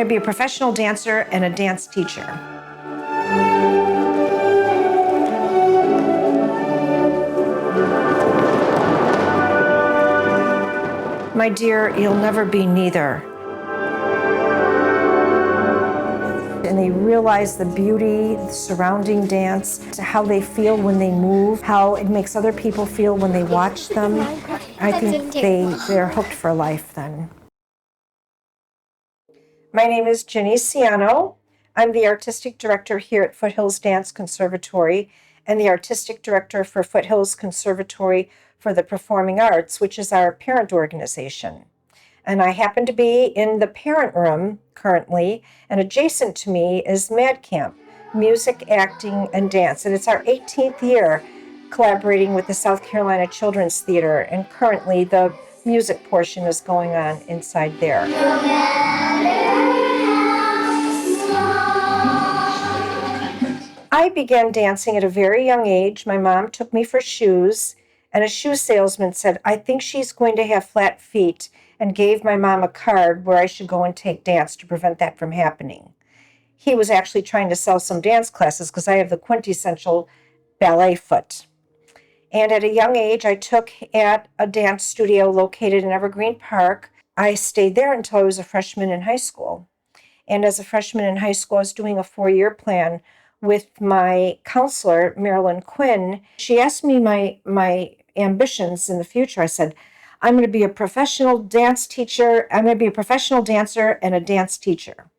going to be a professional dancer and a dance teacher. My dear, you'll never be neither. And they realize the beauty surrounding dance, how they feel when they move, how it makes other people feel when they watch them. I think they're hooked for life then. My name is Ginny Siano. I'm the artistic director here at Foothills Dance Conservatory and the artistic director for Foothills Conservatory for the Performing Arts, which is our parent organization. And I happen to be in the parent room currently, and adjacent to me is Mad Camp, Music, Acting, and Dance. And it's our 18th year collaborating with the South Carolina Children's Theater, and currently the music portion is going on inside there. I began dancing at a very young age. My mom took me for shoes, and a shoe salesman said, I think she's going to have flat feet, and gave my mom a card where I should go and take dance to prevent that from happening. He was actually trying to sell some dance classes because I have the quintessential ballet foot. And at a young age, I took at a dance studio located in Evergreen Park. I stayed there until I was a freshman in high school. And as a freshman in high school, I was doing a 4-year plan with my counselor, Marilyn Quinn. She asked me my ambitions in the future. I said, I'm going to be a professional dance teacher. I'm going to be a professional dancer and a dance teacher.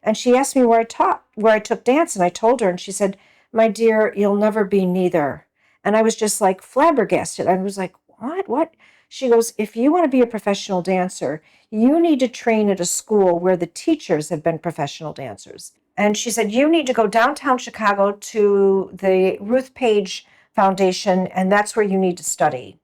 And she asked me where I took dance, and I told her, and she said, my dear, you'll never be neither. And I was just like flabbergasted. I was like, what? She goes, if you want to be a professional dancer, you need to train at a school where the teachers have been professional dancers. And she said, you need to go downtown Chicago to the Ruth Page Foundation, and that's where you need to study.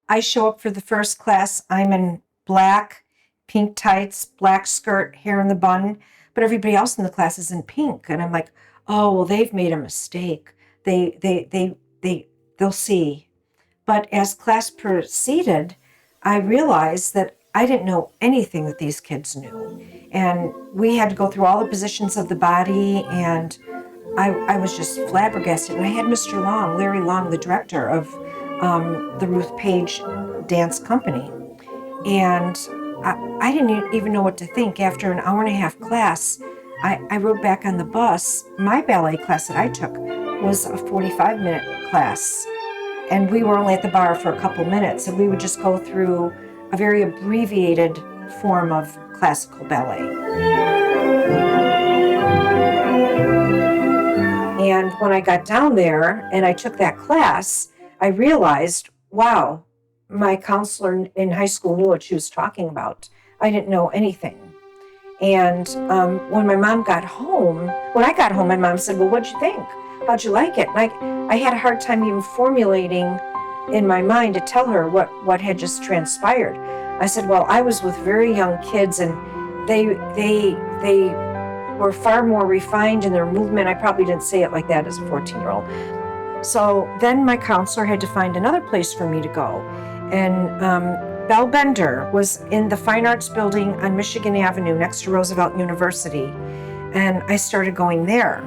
I show up for the first class. I'm in black, pink tights, black skirt, hair in the bun, but everybody else in the class is in pink. And I'm like, oh, well, they've made a mistake. They'll see. But as class proceeded, I realized that I didn't know anything that these kids knew. And we had to go through all the positions of the body, and I was just flabbergasted. And I had Mr. Long, Larry Long, the director of the Ruth Page Dance Company. And I didn't even know what to think. After an hour and a half class, I rode back on the bus. My ballet class that I took was a 45-minute class. And we were only at the bar for a couple minutes, and we would just go through a very abbreviated form of classical ballet. And when I got down there and I took that class, I realized, wow, my counselor in high school knew what she was talking about. I didn't know anything. And when I got home, my mom said, well, what'd you think? How'd you like it? And I had a hard time even formulating in my mind to tell her what had just transpired. I said, well, I was with very young kids, and they were far more refined in their movement. I probably didn't say it like that as a 14-year-old. So then my counselor had to find another place for me to go. And Belle Bender was in the Fine Arts Building on Michigan Avenue next to Roosevelt University. And I started going there.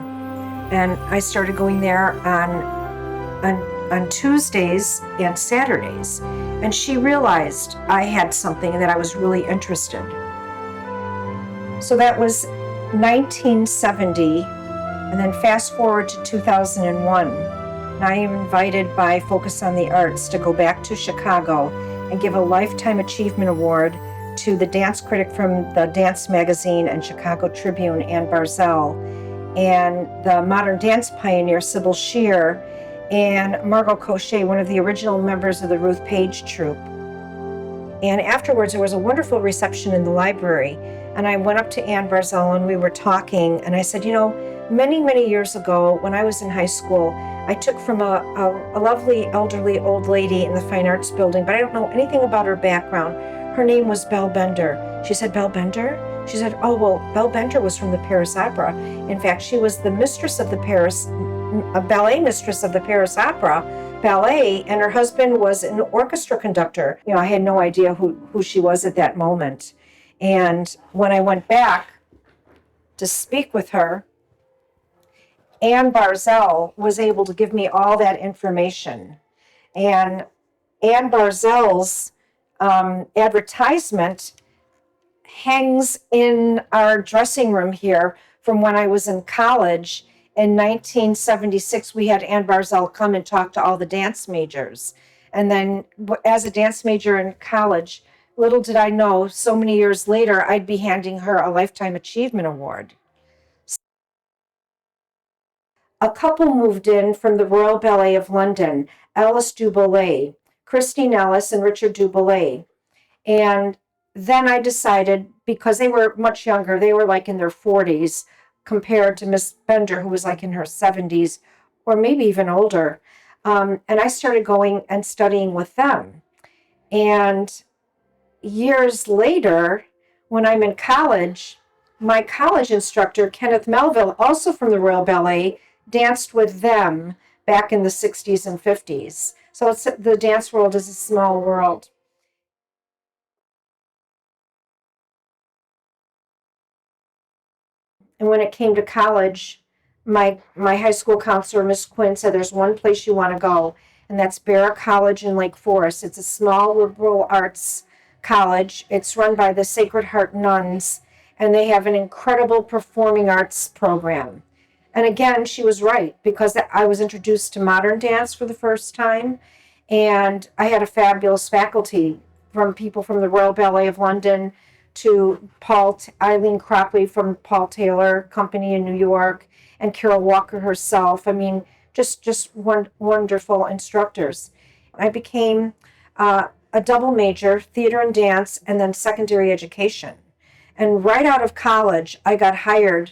And I started going there on Tuesdays and Saturdays. And she realized I had something and that I was really interested. So that was 1970. And then fast forward to 2001. And I am invited by Focus on the Arts to go back to Chicago and give a Lifetime Achievement Award to the dance critic from the Dance Magazine and Chicago Tribune, Ann Barzell, and the modern dance pioneer, Sybil Shear, and Margot Cochet, one of the original members of the Ruth Page troupe. And afterwards, there was a wonderful reception in the library. And I went up to Ann Barzell and we were talking. And I said, many, many years ago, when I was in high school, I took from a lovely elderly old lady in the Fine Arts Building, but I don't know anything about her background. Her name was Belle Bender. She said, Belle Bender? She said, oh, well, Belle Bender was from the Paris Opera. In fact, she was the mistress of the ballet mistress of the Paris Opera Ballet, and her husband was an orchestra conductor. I had no idea who she was at that moment. And when I went back to speak with her, Ann Barzell was able to give me all that information. And Ann Barzell's advertisement hangs in our dressing room here from when I was in college. In 1976, we had Ann Barzell come and talk to all the dance majors. And then as a dance major in college, little did I know, so many years later, I'd be handing her a Lifetime Achievement Award. A couple moved in from the Royal Ballet of London, Alice Duboulet, Christine Ellis and Richard Duboulet. And then I decided, because they were much younger, they were like in their 40s compared to Miss Bender, who was like in her 70s or maybe even older. And I started going and studying with them. And years later, when I'm in college, my college instructor, Kenneth Melville, also from the Royal Ballet, danced with them back in the 60s and 50s. So the dance world is a small world. And when it came to college, my high school counselor, Miss Quinn, said there's one place you want to go, and that's Barat College in Lake Forest. It's a small liberal arts college. It's run by the Sacred Heart Nuns, and they have an incredible performing arts program. And again, she was right, because I was introduced to modern dance for the first time, and I had a fabulous faculty, from people from the Royal Ballet of London to Eileen Cropley from Paul Taylor Company in New York, and Carol Walker herself. I mean, just wonderful instructors. I became a double major, theater and dance, and then secondary education. And right out of college, I got hired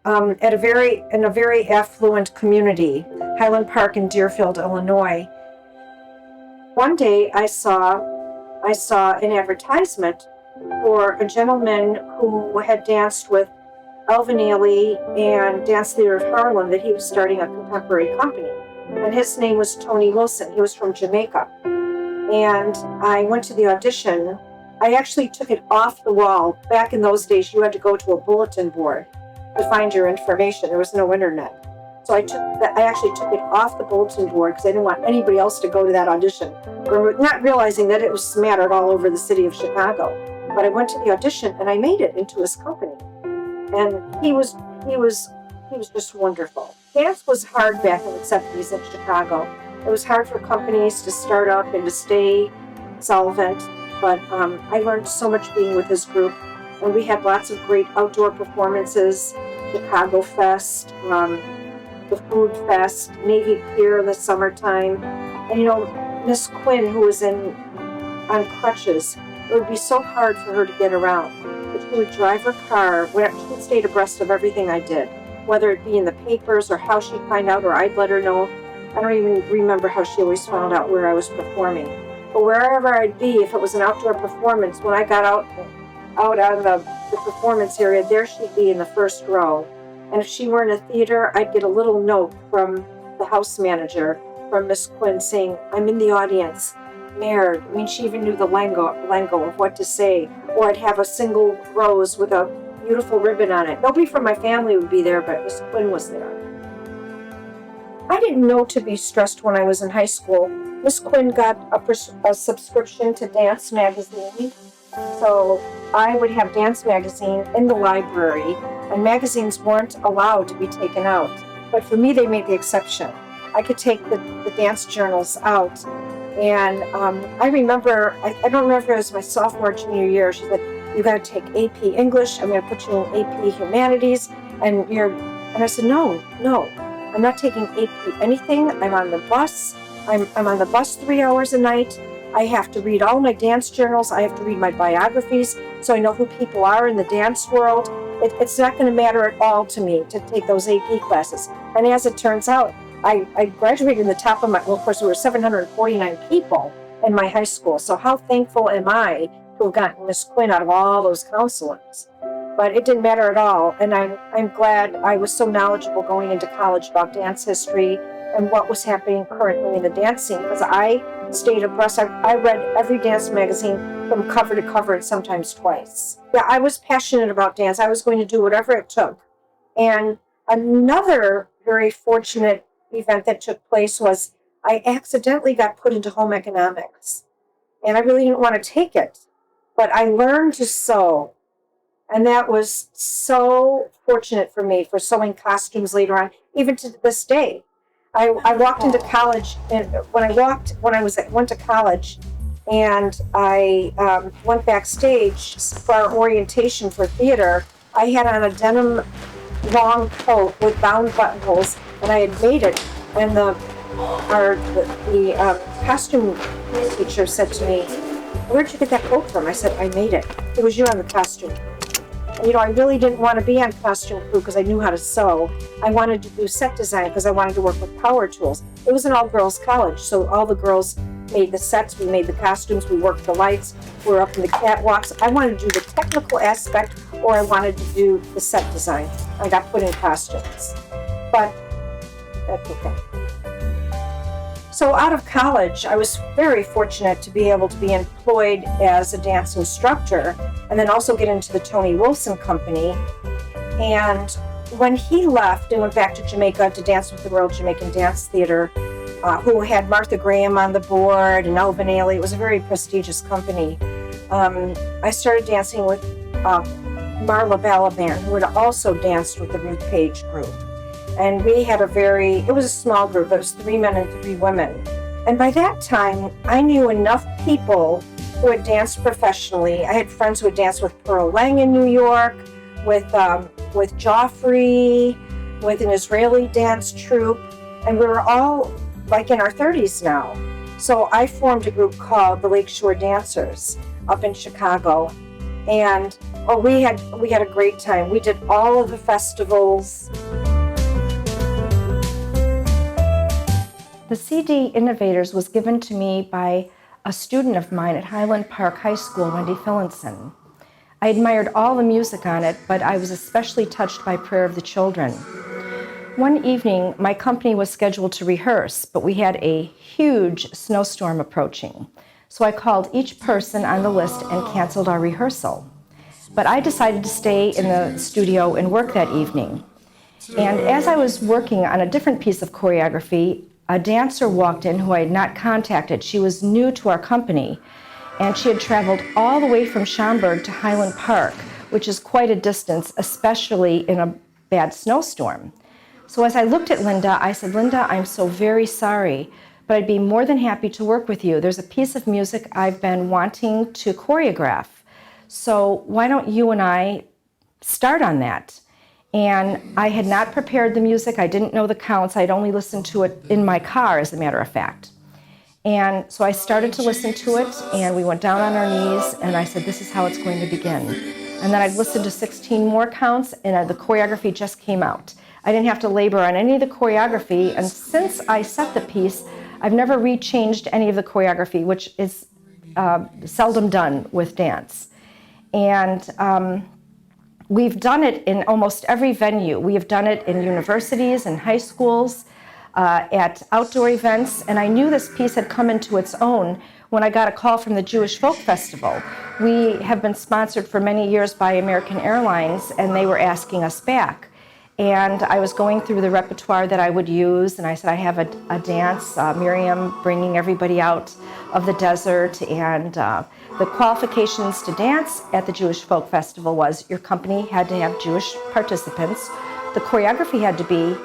in a very affluent community, Highland Park in Deerfield, Illinois. One day I saw an advertisement for a gentleman who had danced with Alvin Ailey and Dance Theater of Harlem, that he was starting a contemporary company. And his name was Tony Wilson. He was from Jamaica. And I went to the audition. I actually took it off the wall. Back in those days, you had to go to a bulletin board to find your information. There was no internet. So I actually took it off the bulletin board because I didn't want anybody else to go to that audition, not realizing that it was smattered all over the city of Chicago. But I went to the audition and I made it into his company. And he was just wonderful. Dance was hard back in the 70s in Chicago. It was hard for companies to start up and to stay solvent. But I learned so much being with his group. And we had lots of great outdoor performances, Chicago Fest, the Food Fest, Navy Pier in the summertime. And Miss Quinn, who was on crutches, it would be so hard for her to get around. But she would drive her car. She stayed abreast of everything I did, whether it be in the papers or how she'd find out, or I'd let her know. I don't even remember how she always found out where I was performing. But wherever I'd be, if it was an outdoor performance, when I got out on the performance area, there she'd be in the first row. And if she were in a theater, I'd get a little note from the house manager, from Miss Quinn, saying, "I'm in the audience." Merde. I mean, she even knew the lingo of what to say. Or I'd have a single rose with a beautiful ribbon on it. Nobody from my family would be there, but Miss Quinn was there. I didn't know to be stressed when I was in high school. Miss Quinn got a subscription to Dance Magazine. So I would have Dance Magazine in the library, and magazines weren't allowed to be taken out. But for me, they made the exception. I could take the dance journals out. And I remember, I don't remember if it was my sophomore, junior year, she said, "You got to take AP English. I'm going to put you in AP Humanities." And I said, no, I'm not taking AP anything. I'm on the bus. I'm on the bus 3 hours a night. I have to read all my dance journals. I have to read my biographies so I know who people are in the dance world. It's not going to matter at all to me to take those AP classes. And as it turns out, I graduated in the top of of course, there were 749 people in my high school. So how thankful am I to have gotten Miss Quinn out of all those counselors? But it didn't matter at all. And I'm glad I was so knowledgeable going into college about dance history and what was happening currently in the dance scene, because I stayed abreast. I read every dance magazine from cover to cover and sometimes twice. Yeah, I was passionate about dance. I was going to do whatever it took. And another very fortunate event that took place was I accidentally got put into home economics. And I really didn't want to take it. But I learned to sew. And that was so fortunate for me for sewing costumes later on, even to this day. I walked into college, and when I went to college, and I went backstage for our orientation for theater. I had on a denim long coat with bound buttonholes, and I had made it. And the costume teacher said to me, "Where'd you get that coat from?" I said, "I made it. It was you on the costume." And, I really didn't want to be on costume crew because I knew how to sew. I wanted to do set design because I wanted to work with power tools. It was an all-girls college, so all the girls made the sets, we made the costumes, we worked the lights, we were up in the catwalks. I wanted to do the technical aspect, or I wanted to do the set design. I got put in costumes, but that's okay. So out of college, I was very fortunate to be able to be employed as a dance instructor and then also get into the Tony Wilson Company. And when he left and went back to Jamaica to dance with the Royal Jamaican Dance Theater, who had Martha Graham on the board and Elvin Ailey, it was a very prestigious company. I started dancing with Marla Balaban, who had also danced with the Ruth Page group. And we had it was a small group. It was 3 men and 3 women. And by that time, I knew enough people who had danced professionally. I had friends who had danced with Pearl Lang in New York, with Joffrey, with an Israeli dance troupe. And we were all like in our 30s now. So I formed a group called the Lakeshore Dancers up in Chicago. And we had a great time. We did all of the festivals. The CD Innovators was given to me by a student of mine at Highland Park High School, Wendy Phillinson. I admired all the music on it, but I was especially touched by Prayer of the Children. One evening, my company was scheduled to rehearse, but we had a huge snowstorm approaching. So I called each person on the list and canceled our rehearsal. But I decided to stay in the studio and work that evening. And as I was working on a different piece of choreography, a dancer walked in who I had not contacted. She was new to our company, and she had traveled all the way from Schaumburg to Highland Park, which is quite a distance, especially in a bad snowstorm. So as I looked at Linda, I said, "Linda, I'm so very sorry, but I'd be more than happy to work with you. There's a piece of music I've been wanting to choreograph. So why don't you and I start on that?" And I had not prepared the music. I didn't know the counts. I'd only listened to it in my car, as a matter of fact. And so I started to listen to it, and we went down on our knees, and I said, "This is how it's going to begin." And then I'd listened to 16 more counts, and the choreography just came out. I didn't have to labor on any of the choreography, and since I set the piece, I've never rechanged any of the choreography, which is seldom done with dance. And we've done it in almost every venue. We have done it in universities and high schools, at outdoor events, and I knew this piece had come into its own when I got a call from the Jewish Folk Festival. We have been sponsored for many years by American Airlines, and they were asking us back. And I was going through the repertoire that I would use, and I said, "I have a dance, Miriam bringing everybody out of the desert," and the qualifications to dance at the Jewish Folk Festival was your company had to have Jewish participants, the choreography had to be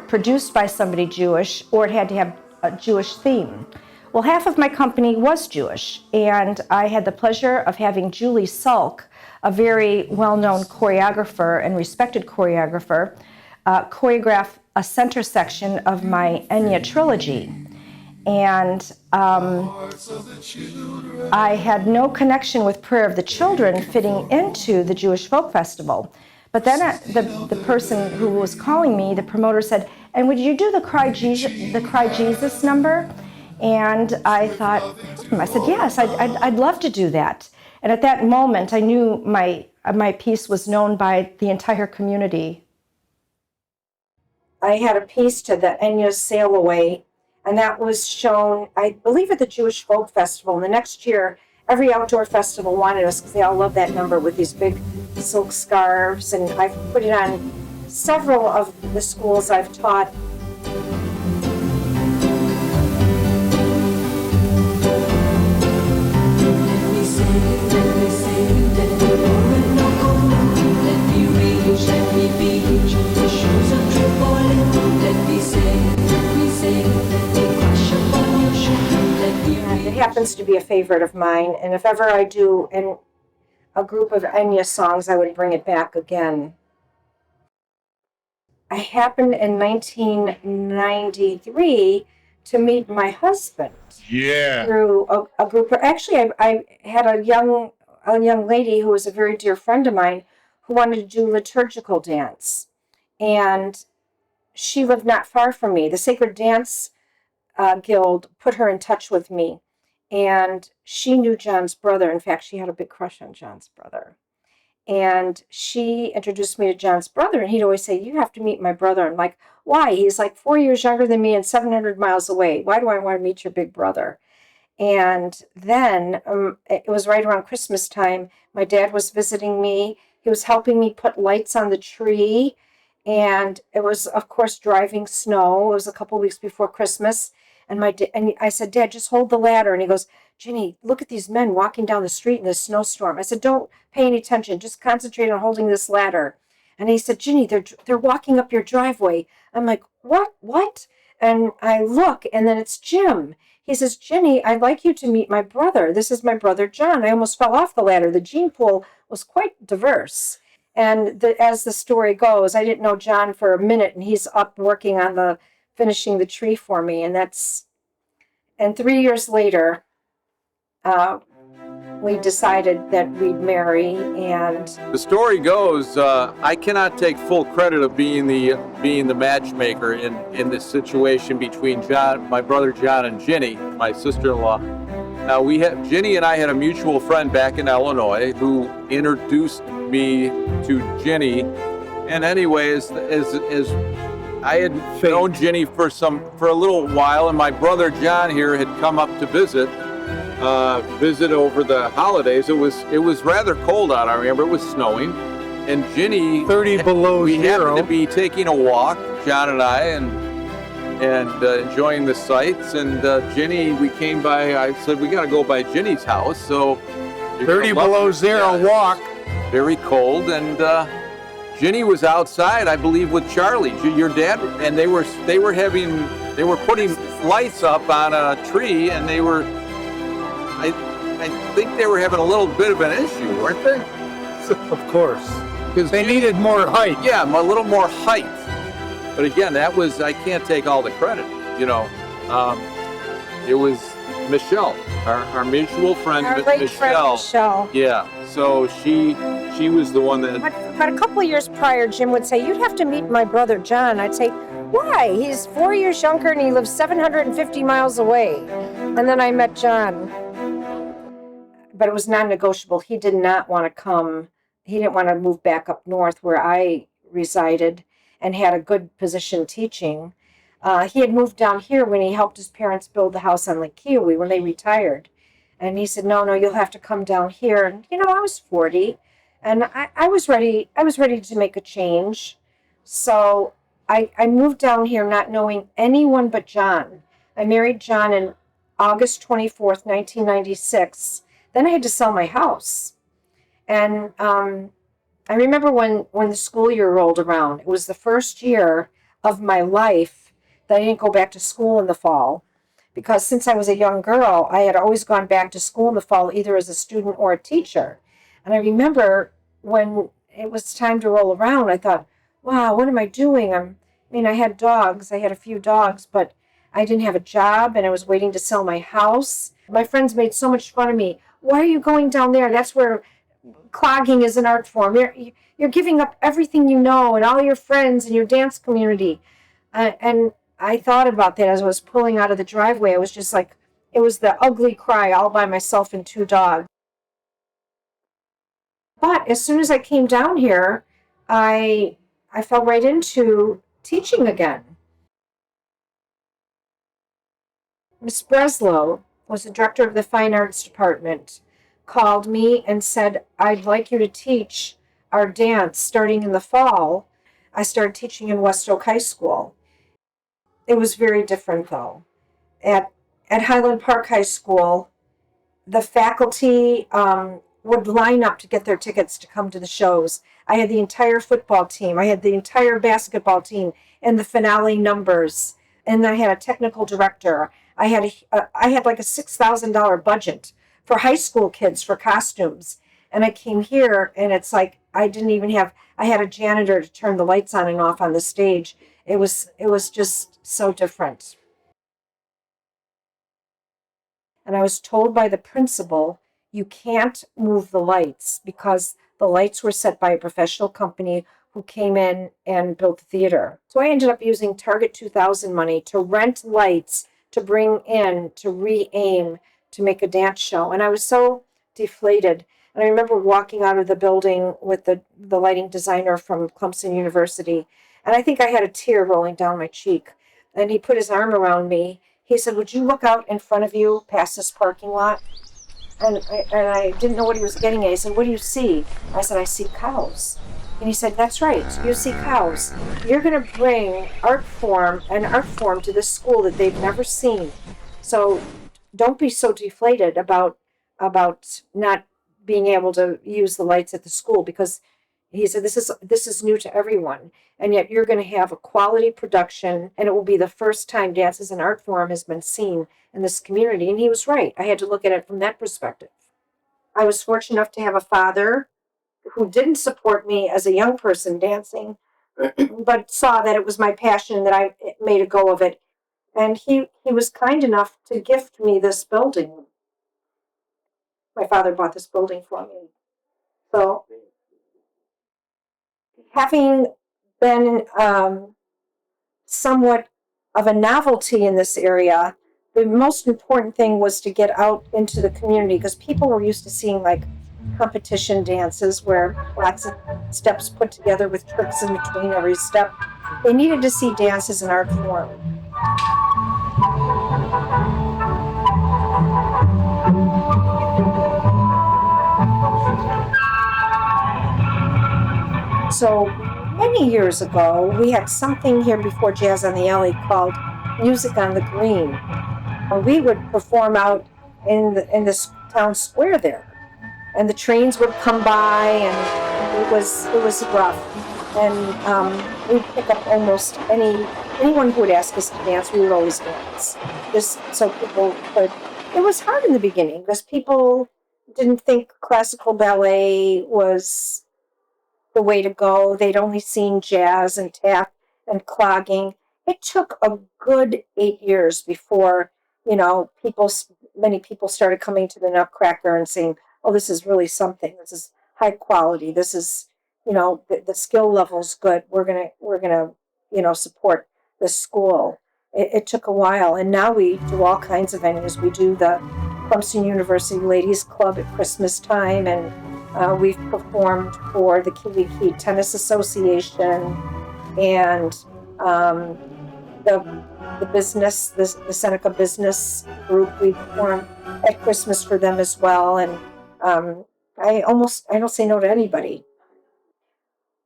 produced by somebody Jewish, or it had to have a Jewish theme. Well, half of my company was Jewish, and I had the pleasure of having Julie Salk, a very well-known choreographer and respected choreographer, choreograph a center section of my Enya trilogy. And I had no connection with Prayer of the Children fitting into the Jewish Folk Festival. But then the person who was calling me, the promoter, said, "And would you do the Cry Jesus number?" And I thought, I said, "Yes, I'd love to do that." And at that moment, I knew my piece was known by the entire community. I had a piece to the Enya's Sail Away, and that was shown, I believe, at the Jewish Folk Festival. And the next year, every outdoor festival wanted us because they all love that number with these big silk scarves, and I've put it on several of the schools I've taught. And it happens to be a favorite of mine, and if ever I do a group of Enya songs, I would bring it back again. I happened in 1993 to meet my husband. Yeah. Through a group. Actually, I had a young lady who was a very dear friend of mine who wanted to do liturgical dance, and she lived not far from me. The Sacred Dance Guild put her in touch with me, and she knew John's brother. In fact, she had a big crush on John's brother. And she introduced me to John's brother, and he'd always say, "You have to meet my brother." I'm like, "Why? He's like 4 years younger than me and 700 miles away. Why do I want to meet your big brother?" And then it was right around Christmas time. My dad was visiting me. He was helping me put lights on the tree. And it was, of course, driving snow. It was a couple weeks before Christmas. And I said, "Dad, just hold the ladder." And he goes, "Ginny, look at these men walking down the street in this snowstorm." I said, "Don't pay any attention. Just concentrate on holding this ladder." And he said, "Ginny, they're walking up your driveway." I'm like, "What?" And I look, and then it's Jim. He says, "Ginny, I'd like you to meet my brother. This is my brother, John." I almost fell off the ladder. The gene pool was quite diverse. And as the story goes, I didn't know John for a minute, and he's up working on finishing the tree for me. And 3 years later, we decided that we'd marry. And the story goes, I cannot take full credit of being the matchmaker in this situation between my brother John and Ginny, my sister-in-law. Now Ginny and I had a mutual friend back in Illinois who introduced me to Ginny. And anyways, as I had known Ginny for a little while, and my brother John here had come up to visit over the holidays. It was rather cold out. I remember it was snowing, and Ginny 30 below we zero. happened to be taking a walk, John and I, and enjoying the sights. And Ginny, we came by. I said, "We got to go by Ginny's house." So 30 below zero walk. Very cold, and Ginny was outside, I believe, with Charlie, your dad, and they were putting lights up on a tree, and they were. I think they were having a little bit of an issue, weren't they? Of course. Because they needed more height. Yeah, a little more height. But again, I can't take all the credit, you know. It was Michelle, our mutual friend, our great friend Michelle. Yeah, so she was the one that... But a couple of years prior, Jim would say, "You'd have to meet my brother John." I'd say, "Why? He's 4 years younger and he lives 750 miles away." And then I met John. But it was non-negotiable. He did not want to come. He didn't want to move back up north where I resided and had a good position teaching. He had moved down here when he helped his parents build the house on Lake Kiowee when they retired. And he said, no, you'll have to come down here. And, I was 40, and I was ready. I was ready to make a change. So I moved down here not knowing anyone but John. I married John in August 24th, 1996. Then I had to sell my house. And I remember when the school year rolled around, it was the first year of my life that I didn't go back to school in the fall. Because since I was a young girl, I had always gone back to school in the fall, either as a student or a teacher. And I remember when it was time to roll around, I thought, wow, what am I doing? I had dogs. I had a few dogs, but I didn't have a job, and I was waiting to sell my house. My friends made so much fun of me. Why are you going down there? That's where clogging is an art form. You're giving up everything you know and all your friends and your dance community. And I thought about that as I was pulling out of the driveway. I was just like, it was the ugly cry all by myself and two dogs. But as soon as I came down here, I fell right into teaching again. Miss Breslow was the director of the Fine Arts Department called me and said, I'd like you to teach our dance starting in the fall. I started teaching in West Oak High School. It was very different though. At Highland Park High School, the faculty would line up to get their tickets to come to the shows. I had the entire football team, I had the entire basketball team, and the finale numbers. And I had a technical director. I had like a $6,000 budget for high school kids for costumes. And I came here, and it's like I didn't even have. I had a janitor to turn the lights on and off on the stage. It was just so different. And I was told by the principal, you can't move the lights because the lights were set by a professional company who came in and built the theater. So I ended up using Target 2000 money to rent lights to bring in, to re-aim, to make a dance show. And I was so deflated. And I remember walking out of the building with the lighting designer from Clemson University. And I think I had a tear rolling down my cheek. And he put his arm around me. He said, would you look out in front of you past this parking lot? And I didn't know what he was getting at. He said, what do you see? I said, I see cows. And he said, that's right, you see cows. You're going to bring an art form to this school that they've never seen. So don't be so deflated about not being able to use the lights at the school, because he said this is new to everyone, and yet you're going to have a quality production, and it will be the first time dance as an art form has been seen in this community. And he was right. I had to look at it from that perspective. I was fortunate enough to have a father who didn't support me as a young person dancing, but saw that it was my passion, that I made a go of it. And he was kind enough to gift me this building. My father bought this building for me. So having been somewhat of a novelty in this area, the most important thing was to get out into the community, because people were used to seeing like competition dances where lots of steps put together with tricks in between every step. They needed to see dance as an art form. So many years ago, we had something here before Jazz on the Alley called Music on the Green. We would perform out in this town square there, and the trains would come by, and it was rough. And we'd pick up almost anyone who would ask us to dance. We would always dance, just so people could. It was hard in the beginning because people didn't think classical ballet was the way to go. They'd only seen jazz and tap and clogging. It took a good 8 years before, many people started coming to the Nutcracker and saying, oh, this is really something. This is high quality. This is, the skill level's good. We're gonna, support the school. It took a while, and now we do all kinds of venues. We do the Clemson University Ladies Club at Christmas time, and we've performed for the Kiwi Key Tennis Association, and the Seneca business group. We perform at Christmas for them as well, and I don't say no to anybody.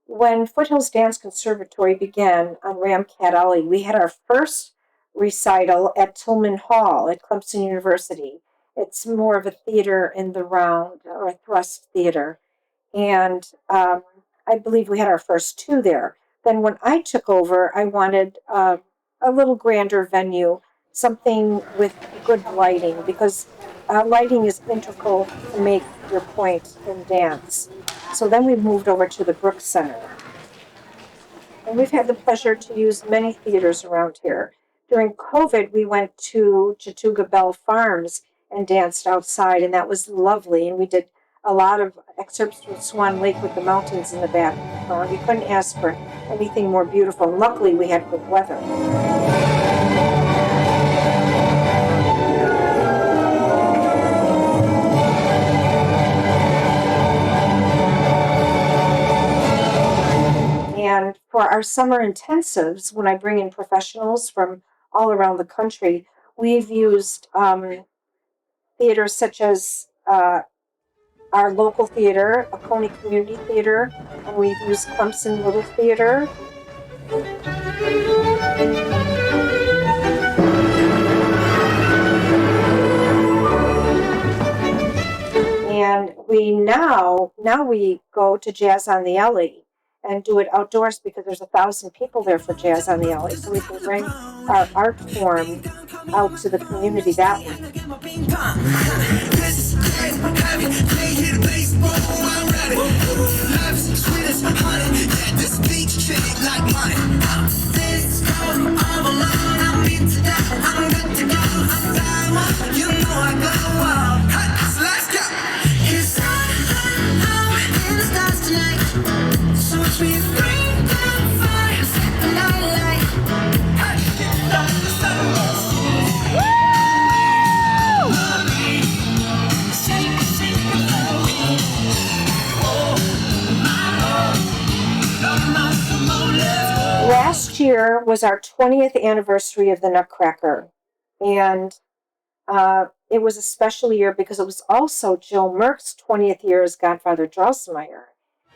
When Foothills Dance Conservatory began on Ramcat Alley, we had our first recital at Tillman Hall at Clemson University. It's more of a theater in the round, or a thrust theater. And I believe we had our first two there. Then when I took over, I wanted a little grander venue, something with good lighting, because lighting is integral to make your point in dance. So then we moved over to the Brooks Center. And we've had the pleasure to use many theaters around here. During COVID, we went to Chattooga Bell Farms and danced outside, and that was lovely. And we did a lot of excerpts from Swan Lake with the mountains in the back. We couldn't ask for anything more beautiful. Luckily, we had good weather. And for our summer intensives, when I bring in professionals from all around the country, we've used theaters such as our local theater, Oconee Community Theater, and we've used Clemson Little Theater. And we now we go to Jazz on the Alley and do it outdoors because there's 1,000 people there for Jazz on the Alley. So we can bring our art form out to the community that way. Last year was our 20th anniversary of the Nutcracker, and it was a special year because it was also Joe Merck's 20th year as Godfather Drosselmeyer.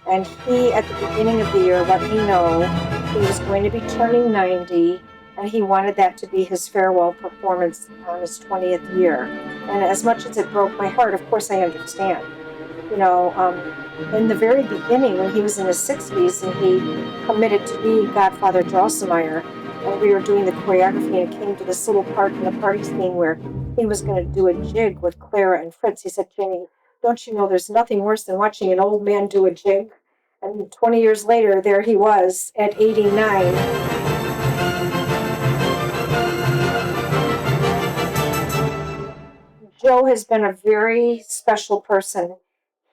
And he, at the beginning of the year, let me know he was going to be turning 90, and he wanted that to be his farewell performance on his 20th year. And as much as it broke my heart, of course I understand. You know, in the very beginning, when he was in his 60s and he committed to be Godfather Drosselmeyer, and we were doing the choreography, and it came to this little part in the party scene where he was going to do a jig with Clara and Fritz. He said, Ginny, don't you know there's nothing worse than watching an old man do a jig? And 20 years later, there he was at 89. Joe has been a very special person.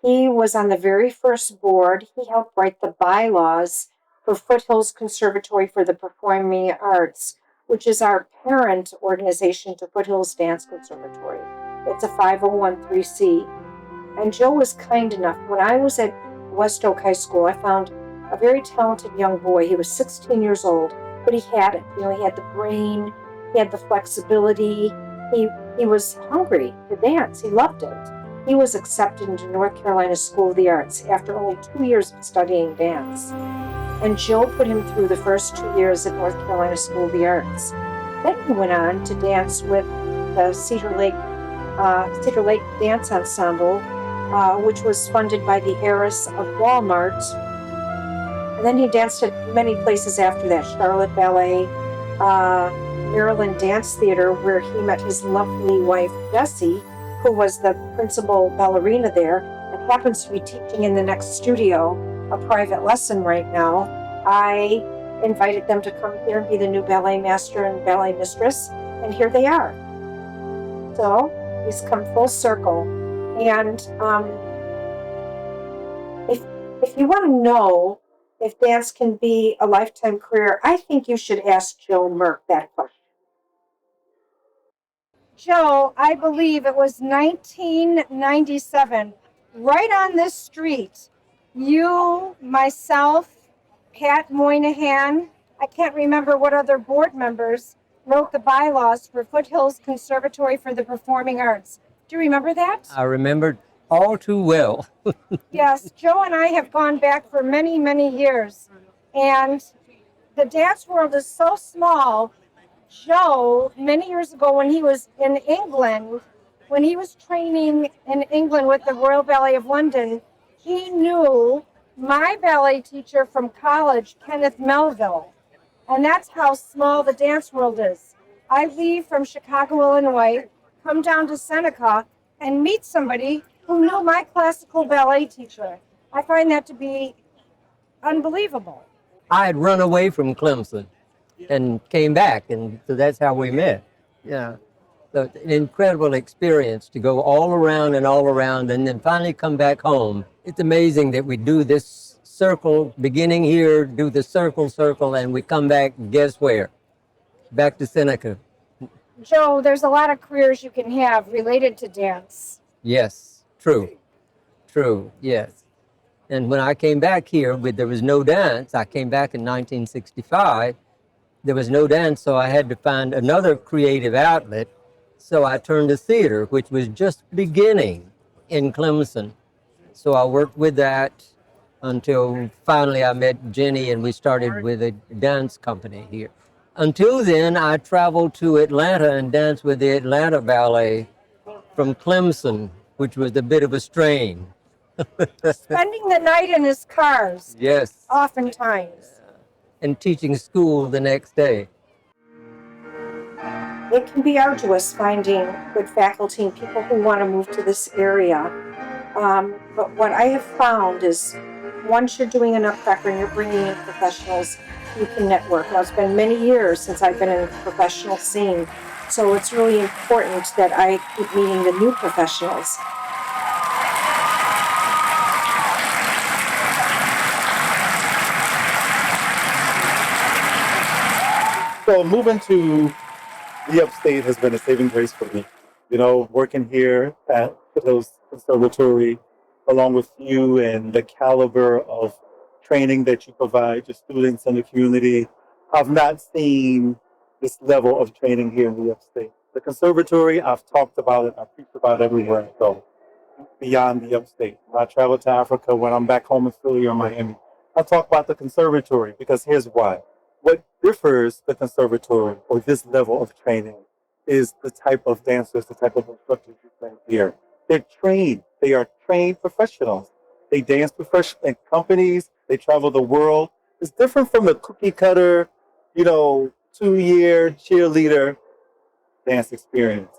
He was on the very first board. He helped write the bylaws for Foothills Conservatory for the Performing Arts, which is our parent organization to Foothills Dance Conservatory. It's a 501(c)(3). And Joe was kind enough. When I was at West Oak High School, I found a very talented young boy. He was 16 years old, but he had it. You know, he had the brain, he had the flexibility. He was hungry to dance. He loved it. He was accepted into North Carolina School of the Arts after only 2 years of studying dance. And Joe put him through the first 2 years at North Carolina School of the Arts. Then he went on to dance with the Cedar Lake Dance Ensemble, which was funded by the heiress of Walmart. And then he danced at many places after that, Charlotte Ballet, Maryland Dance Theater, where he met his lovely wife, Jessie, who was the principal ballerina there and happens to be teaching in the next studio a private lesson right now. I invited them to come here and be the new ballet master and ballet mistress, and here they are. So he's come full circle. And if you want to know if dance can be a lifetime career, I think you should ask Joe Merck that question. Joe, I believe it was 1997, right on this street, you, myself, Pat Moynihan, I can't remember what other board members wrote the bylaws for Foothills Conservatory for the Performing Arts. Do you remember that? I remember all too well. Yes, Joe and I have gone back for many, many years. And the dance world is so small. Joe, many years ago when he was in England, when he was training in England with the Royal Ballet of London, he knew my ballet teacher from college, Kenneth Melville. And that's how small the dance world is. I leave from Chicago, Illinois, come down to Seneca, and meet somebody who knew my classical ballet teacher. I find that to be unbelievable. I had run away from Clemson and came back, and so that's how we met. Yeah, so an incredible experience to go all around, and then finally come back home. It's amazing that we do this circle, beginning here, do the circle, and we come back, guess where? Back to Seneca. Joe, there's a lot of careers you can have related to dance. Yes, true, yes. And when I came back here, there was no dance. I came back in 1965. There was no dance, so I had to find another creative outlet. So I turned to theater, which was just beginning in Clemson. So I worked with that until finally I met Ginny and we started with a dance company here. Until then, I traveled to Atlanta and danced with the Atlanta Ballet from Clemson, which was a bit of a strain. Spending the night in his cars, Yes. oftentimes. And teaching school the next day. It can be arduous finding good faculty and people who want to move to this area. But what I have found is once you're doing a nutcracker and you're bringing in professionals, you can network. Now, it's been many years since I've been in the professional scene, so it's really important that I keep meeting the new professionals. So moving to the Upstate has been a saving grace for me. You know, working here at Foothills Conservatory, along with you and the caliber of training that you provide to students in the community, I've not seen this level of training here in the Upstate. The Conservatory, I've talked about it, I preach about it everywhere I go, beyond the Upstate. When I travel to Africa, when I'm back home in Philly or Miami, I talk about the Conservatory because here's why. What differs the Conservatory or this level of training is the type of dancers, the type of instructors you find here. They're trained. They are trained professionals. They dance in companies. They travel the world. It's different from the cookie cutter, 2-year cheerleader dance experience.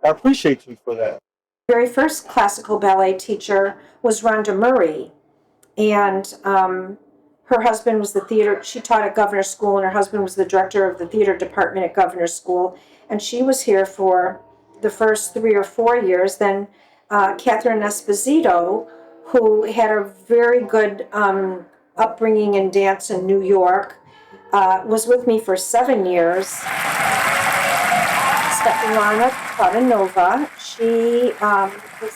I appreciate you for that. Very first classical ballet teacher was Rhonda Murray, and her husband was the theater. She taught at Governor's School, and her husband was the director of the theater department at Governor's School. And she was here for the first 3 or 4 years. Then Catherine Esposito, who had a very good upbringing in dance in New York, was with me for 7 years. Svetlana Todorova, she was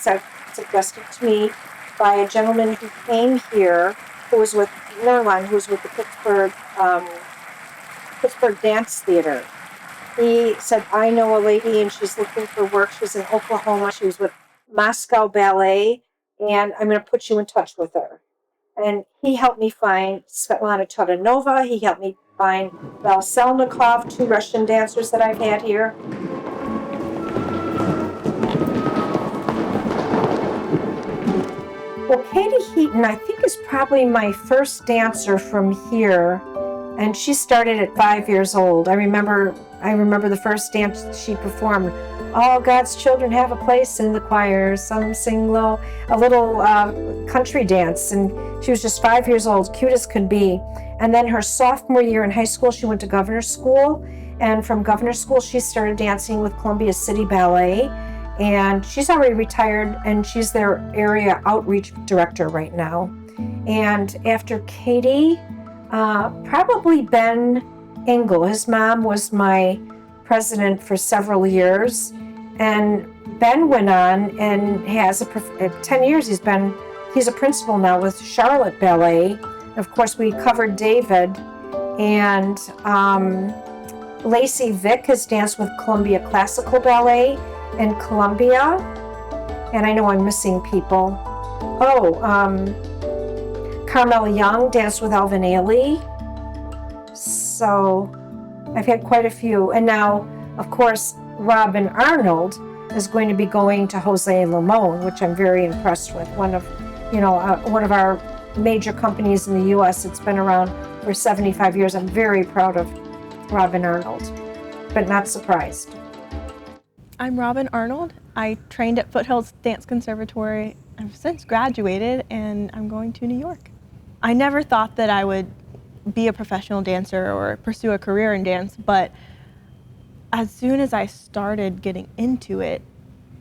suggested to me by a gentleman who came here, who was with Nerlin, who was with the Pittsburgh Dance Theater. He said, I know a lady and she's looking for work. She's in Oklahoma. She was with Moscow Ballet, and I'm going to put you in touch with her. And he helped me find Svetlana Todorova. He helped me find Val Selnikov, 2 Russian dancers that I've had here. Well, Katie Heaton, I think, is probably my first dancer from here, and she started at 5 years old. I remember the first dance she performed. All God's children have a place in the choir. Some sing low, a little country dance, and she was just 5 years old, cute as could be. And then her sophomore year in high school, she went to Governor's School, and from Governor's School, she started dancing with Columbia City Ballet. And she's already retired, and she's their area outreach director right now. And after Katie, probably Ben Engel. His mom was my president for several years, and Ben went on and has 10 years. He's a principal now with Charlotte Ballet. Of course, we covered David, and Lacey Vick has danced with Columbia Classical Ballet in Columbia, and I know I'm missing people. Carmela Young danced with Alvin Ailey. So I've had quite a few. And now, of course, Robin Arnold is going to be going to Jose Limon, which I'm very impressed with. One of our major companies in the U.S. It's been around for 75 years. I'm very proud of Robin Arnold, but not surprised. I'm Robin Arnold. I trained at Foothills Dance Conservatory. I've since graduated and I'm going to New York. I never thought that I would be a professional dancer or pursue a career in dance, but as soon as I started getting into it,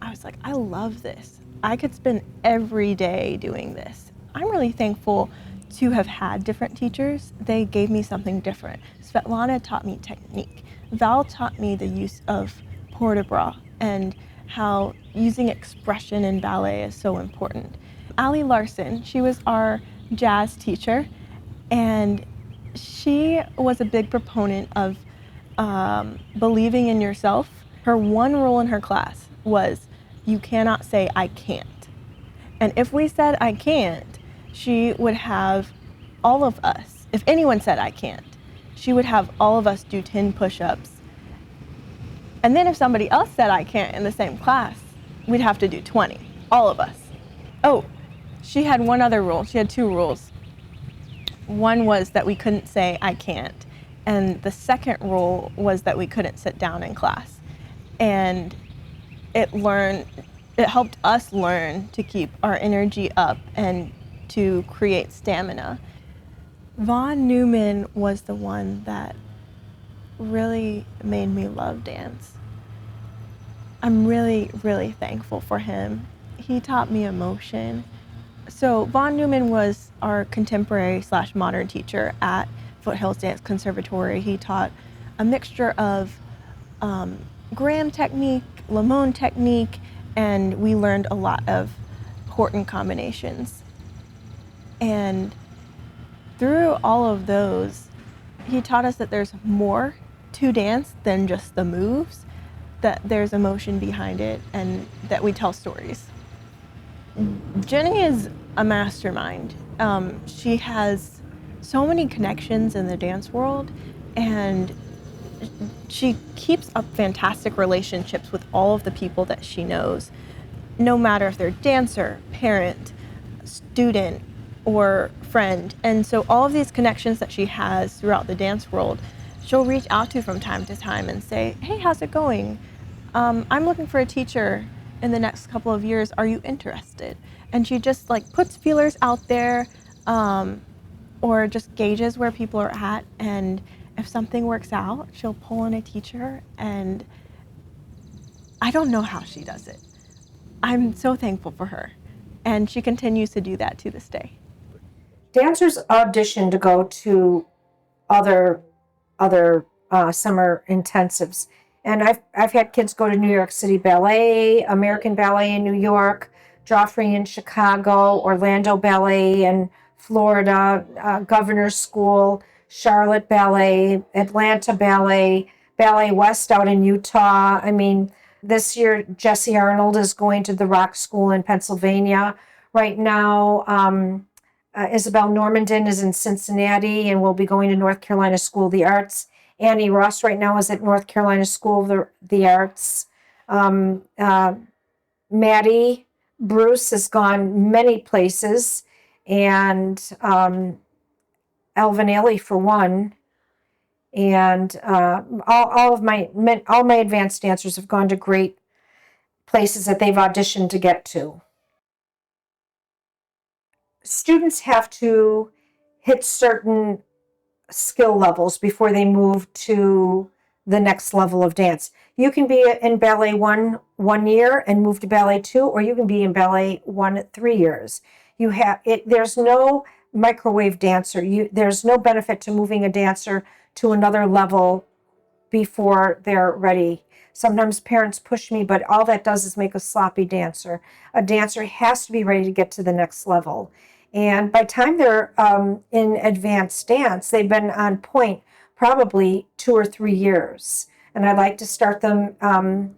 I was like, I love this. I could spend every day doing this. I'm really thankful to have had different teachers. They gave me something different. Svetlana taught me technique. Val taught me the use of port de bras and how using expression in ballet is so important. Allie Larson, she was our jazz teacher, and she was a big proponent of believing in yourself. Her one rule in her class was, you cannot say, I can't. And if we said I can't, she would have all of us, if anyone said I can't, she would have all of us do 10 push-ups. And then if somebody else said I can't in the same class, we'd have to do 20, all of us. Oh, she had one other rule. She had 2 rules. One was that we couldn't say I can't. And the second rule was that we couldn't sit down in class. And it helped us learn to keep our energy up and to create stamina. Vaughn Newman was the one that really made me love dance. I'm really, really thankful for him. He taught me emotion. So Vaughn Newman was our contemporary / modern teacher at Foothills Dance Conservatory. He taught a mixture of Graham technique, Limon technique, and we learned a lot of Horton combinations. And through all of those, he taught us that there's more to dance than just the moves, that there's emotion behind it, and that we tell stories. Ginny is a mastermind. She has so many connections in the dance world, and she keeps up fantastic relationships with all of the people that she knows, no matter if they're dancer, parent, student, or friend. And so all of these connections that she has throughout the dance world, she'll reach out to from time to time and say, hey, how's it going? I'm looking for a teacher in the next couple of years. Are you interested? And she just like puts feelers out there, or just gauges where people are at. And if something works out, she'll pull in a teacher. And I don't know how she does it. I'm so thankful for her. And she continues to do that to this day. Dancers audition to go to other summer intensives. And I've had kids go to New York City Ballet, American Ballet in New York, Joffrey in Chicago, Orlando Ballet in Florida, Governor's School, Charlotte Ballet, Atlanta Ballet, Ballet West out in Utah. I mean, this year Jesse Arnold is going to the Rock School in Pennsylvania. Right now, Isabel Normandin is in Cincinnati and will be going to North Carolina School of the Arts. Annie Ross right now is at North Carolina School of the Arts. Maddie Bruce has gone many places, and Elvin Ailey for one. And all my advanced dancers have gone to great places that they've auditioned to get to. Students have to hit certain skill levels before they move to the next level of dance. You can be in ballet one year and move to ballet 2, or you can be in ballet 1 at 3 years. There's no microwave dancer. There's no benefit to moving a dancer to another level before they're ready. Sometimes parents push me, but all that does is make a sloppy dancer. A dancer has to be ready to get to the next level. And by the time they're in advanced dance, they've been on point probably 2 or 3 years. And I like to start them.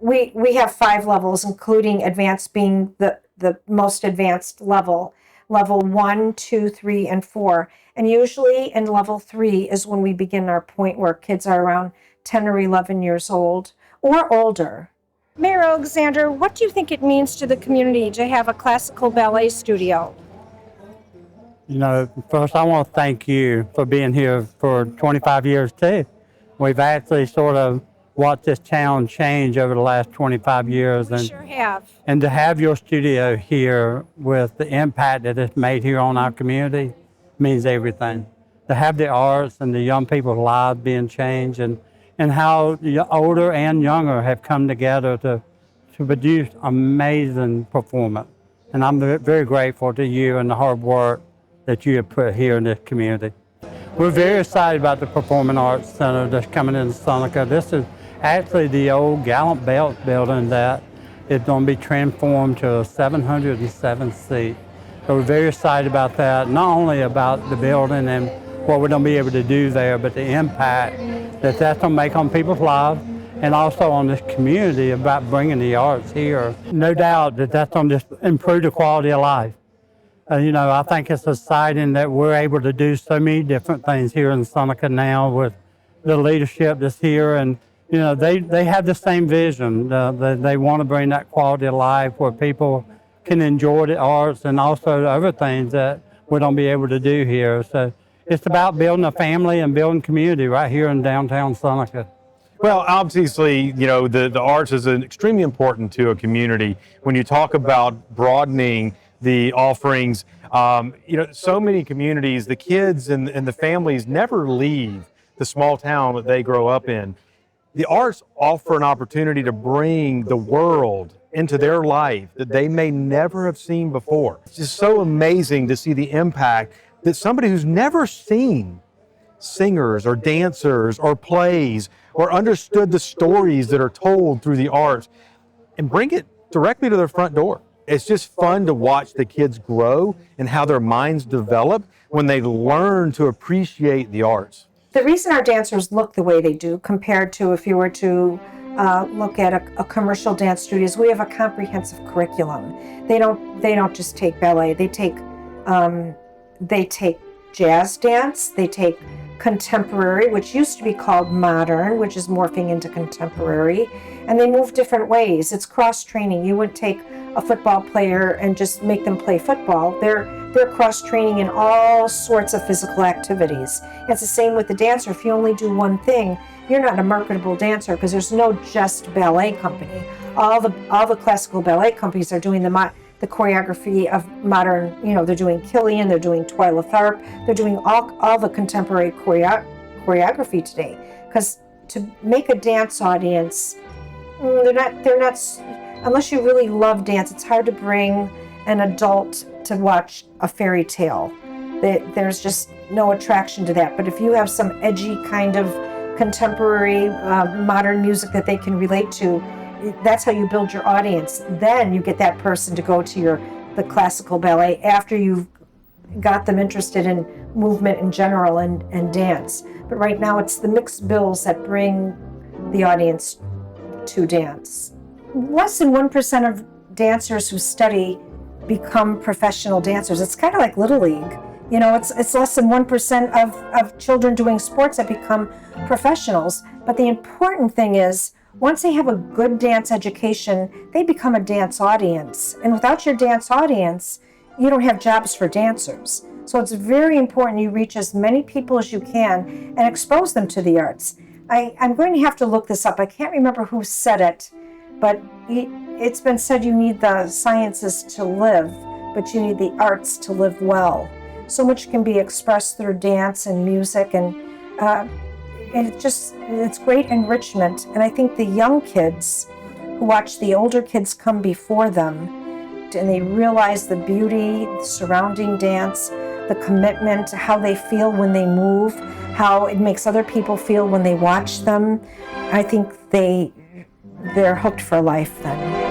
We have 5 levels, including advanced being the most advanced level. Level 1, 2, 3, and 4. And usually in level 3 is when we begin our point where kids are around 10 or 11 years old or older. Mayor Alexander, what do you think it means to the community to have a classical ballet studio? You know, first I want to thank you for being here for 25 years too. We've actually sort of watched this town change over the last 25 years. We sure have. And to have your studio here with the impact that it's made here on our community means everything. To have the arts and the young people's lives being changed, and how the older and younger have come together to produce amazing performance. And I'm very grateful to you and the hard work that you have put here in this community. We're very excited about the Performing Arts Center that's coming into Seneca. This is actually the old Gallant Belt building that is going to be transformed to a 707 seat. So we're very excited about that, not only about the building and what we're going to be able to do there, but the impact that that's going to make on people's lives and also on this community about bringing the arts here. No doubt that that's going to just improve the quality of life. I think it's exciting that we're able to do so many different things here in Seneca now with the leadership that's here, and they have the same vision. They want to bring that quality of life where people can enjoy the arts and also the other things that we don't be able to do here. So it's about building a family and building community right here in downtown Seneca. Well, obviously, the arts is extremely important to a community. When you talk about broadening the offerings, so many communities, the kids and the families never leave the small town that they grow up in. The arts offer an opportunity to bring the world into their life that they may never have seen before. It's just so amazing to see the impact that somebody who's never seen singers or dancers or plays or understood the stories that are told through the arts and bring it directly to their front door. It's just fun to watch the kids grow and how their minds develop when they learn to appreciate the arts. The reason our dancers look the way they do compared to if you were to look at a commercial dance studio is we have a comprehensive curriculum. They don't just take ballet. They take jazz dance. They take contemporary, which used to be called modern, which is morphing into contemporary, and they move different ways. It's cross training. You wouldn't take a football player and just make them play football. They're cross training in all sorts of physical activities. It's the same with the dancer. If you only do one thing, you're not a marketable dancer because there's no just ballet company. All the classical ballet companies are doing the choreography of modern, they're doing Killian, they're doing Twyla Tharp, they're doing all the contemporary choreography today. Because to make a dance audience, they're not, unless you really love dance, it's hard to bring an adult to watch a fairy tale. There's just no attraction to that. But if you have some edgy kind of contemporary modern music that they can relate to, that's how you build your audience. Then you get that person to go to the classical ballet after you've got them interested in movement in general and dance. But right now it's the mixed bills that bring the audience to dance. Less than 1% of dancers who study become professional dancers. It's kind of like Little League. It's less than 1% of children doing sports that become professionals. But the important thing is, once they have a good dance education, they become a dance audience. And without your dance audience, you don't have jobs for dancers. So it's very important you reach as many people as you can and expose them to the arts. I'm going to have to look this up. I can't remember who said it, but it's been said you need the sciences to live, but you need the arts to live well. So much can be expressed through dance and music, and it's great enrichment. And I think the young kids who watch the older kids come before them, and they realize the beauty surrounding dance, the commitment, how they feel when they move, how it makes other people feel when they watch them. I think they're hooked for life then.